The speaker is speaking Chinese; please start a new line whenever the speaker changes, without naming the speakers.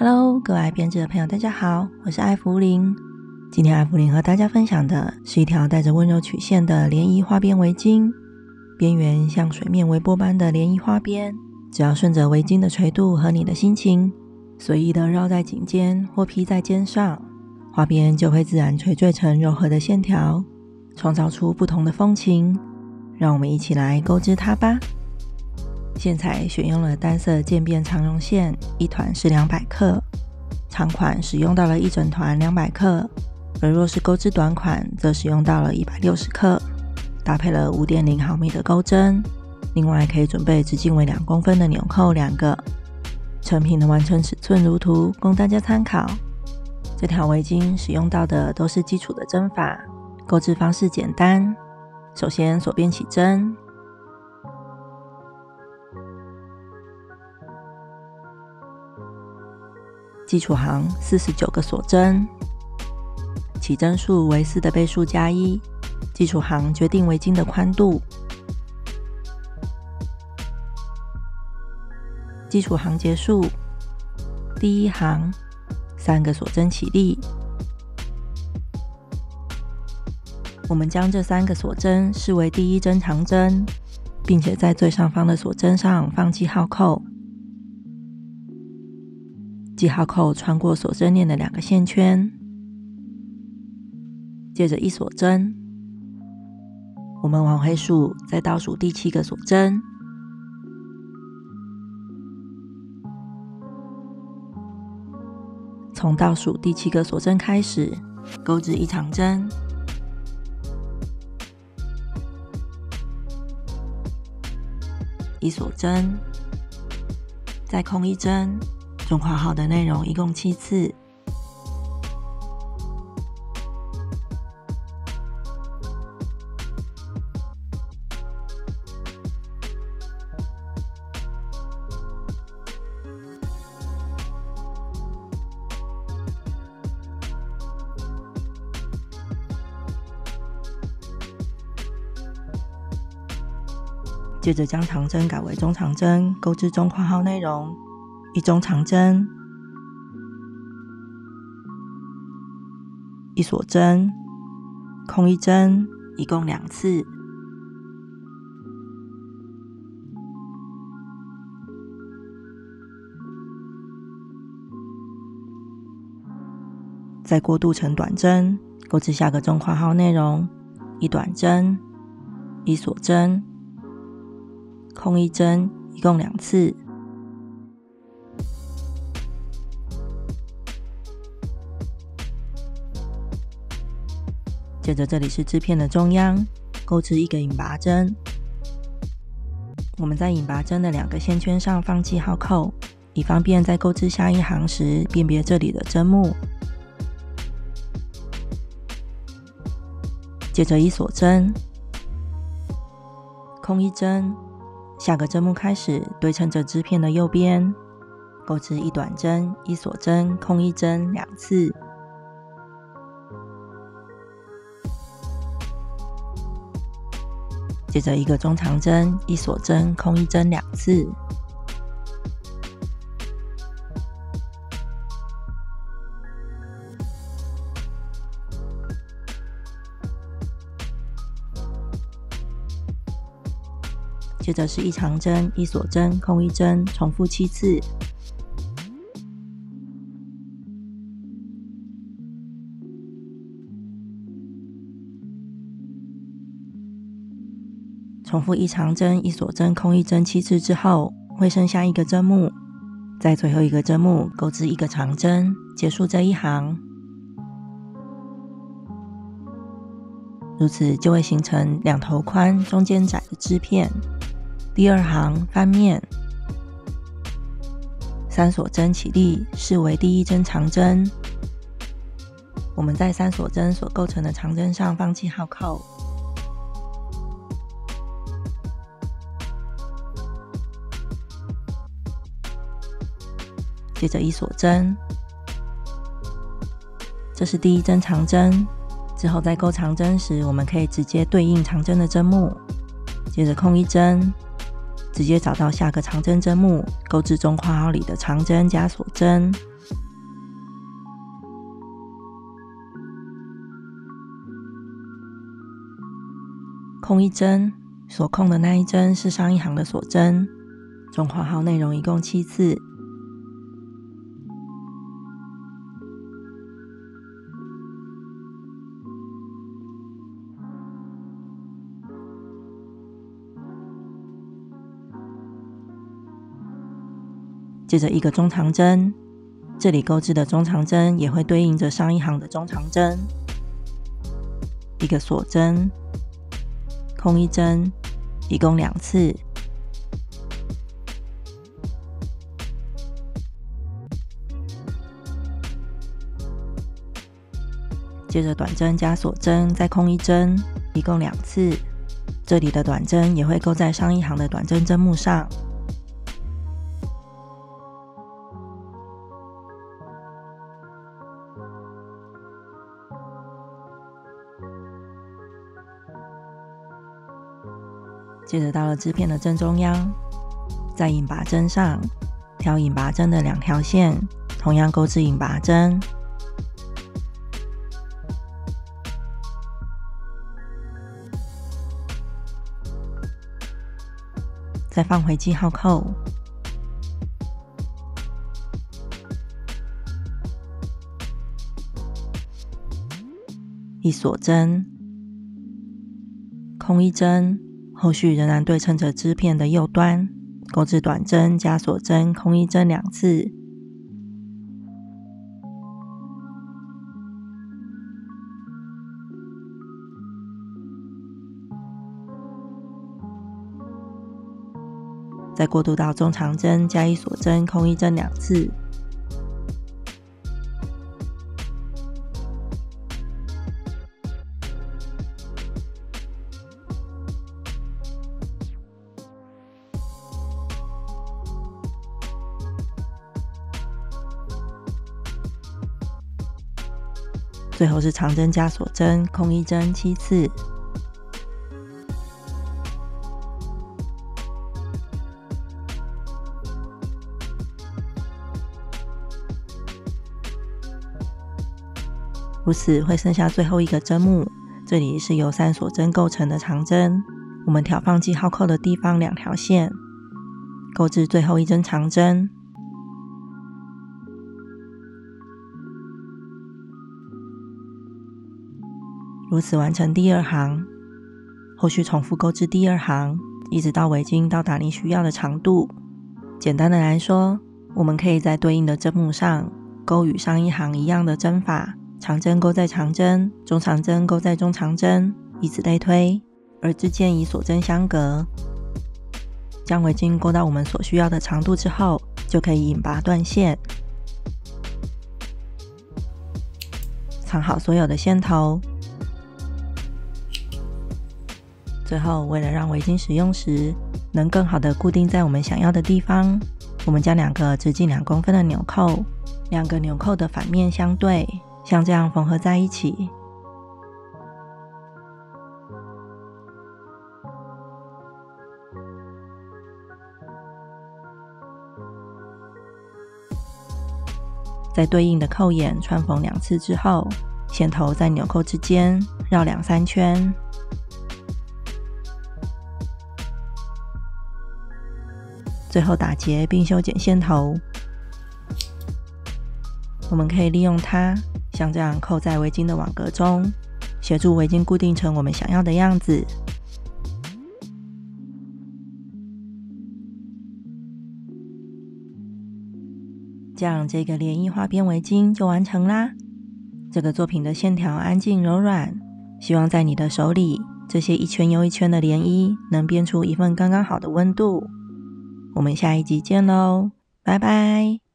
Hello， 各位爱编织的朋友，大家好，我是艾芙琳。今天艾芙琳和大家分享的是一条带着温柔曲线的涟漪花边围巾，边缘像水面微波般的涟漪花边，只要顺着围巾的垂度和你的心情，随意的绕在颈间或披在肩上，花边就会自然垂坠成柔和的线条，创造出不同的风情。让我们一起来钩织它吧。线材选用了单色渐变长绒线，一团是200克，长款使用到了一整团200克，而若是钩织短款则使用到了160克，搭配了 5.0 毫米的钩针，另外可以准备直径为2公分的纽扣2个。成品的完成尺寸如图，供大家参考。这条围巾使用到的都是基础的针法，钩织方式简单。首先锁边起针，基础行49个锁针，起针数为4的倍数加1，基础行决定围巾的宽度。基础行结束，第一行3个锁针起立。我们将这3个锁针视为第一针长针，并且在最上方的锁针上放记号扣。记号扣穿过锁针链的2个线圈，接着一锁针，我们往回数，再倒数第7个锁针。从倒数第7个锁针开始，钩织一长针，一锁针，再空一针。中括号的内容一共7次。接着将长针改为中长针，钩织中括号内容，一中长针，一锁针，空一针，一共2次。再过渡成短针，钩织下个中括号内容，一短针，一锁针，空一针，一共2次。接着这里是织片的中央，钩织一个引拔针。我们在引拔针的2个线圈上放记号扣，以方便在钩织下一行时辨别这里的针目。接着一锁针，空一针，下个针目开始对称着织片的右边，钩织一短针，一锁针，空一针2次。接着一个中长针，一锁针，空一针2次。接着是一长针，一锁针，空一针，重复7次。重复一长针，一锁针，空一针7次之后，会剩下一个针目，在最后一个针目钩织一个长针，结束这一行。如此就会形成2头宽、中间窄的织片。第2行翻面，3锁针起立，视为第一针长针。我们在3锁针所构成的长针上放记号扣。接着一锁针，这是第一针长针。之后在钩长针时，我们可以直接对应长针的针目。接着空一针，直接找到下个长针针目，钩至中括号里的长针加锁针。空一针，所空的那一针是上一行的锁针，中括号内容一共7次。接着一个中长针，这里钩织的中长针也会对应着上一行的中长针，一个锁针，空一针，一共2次。接着短针加锁针，再空一针，一共2次。这里的短针也会钩在上一行的短针针目上。接着到了织片的正中央，在引拔针上挑引拔针的2条线，同样钩织引拔针。再放回记号扣，一锁针，空一针，后续仍然对称着织片的右端，钩织短针加锁针，空一针2次。再过渡到中长针加一锁针，空一针2次。最后是长针加锁针，空一针7次。如此会剩下最后一个针目，这里是由3锁针构成的长针，我们挑放记号扣的地方2条线，钩织最后一针长针。如此完成第2行，后续重复钩织第2行，一直到围巾到达你需要的长度。简单的来说，我们可以在对应的针目上钩与上一行一样的针法，长针钩在长针，中长针钩在中长针，以此类推，而之间以锁针相隔。将围巾钩到我们所需要的长度之后，就可以引拔断线。藏好所有的线头。最后，为了让围巾使用时能更好的固定在我们想要的地方，我们将2个直径2公分的纽扣，2个纽扣的反面相对，像这样缝合在一起。在对应的扣眼穿缝2次之后，线头在纽扣之间绕2-3圈。最后打结并修剪线头，我们可以利用它像这样扣在围巾的网格中，协助围巾固定成我们想要的样子。这样这个涟漪花边围巾就完成啦。这个作品的线条安静柔软，希望在你的手里，这些一圈又一圈的涟漪能编出一份刚刚好的温度。我们下一集见喽，拜拜。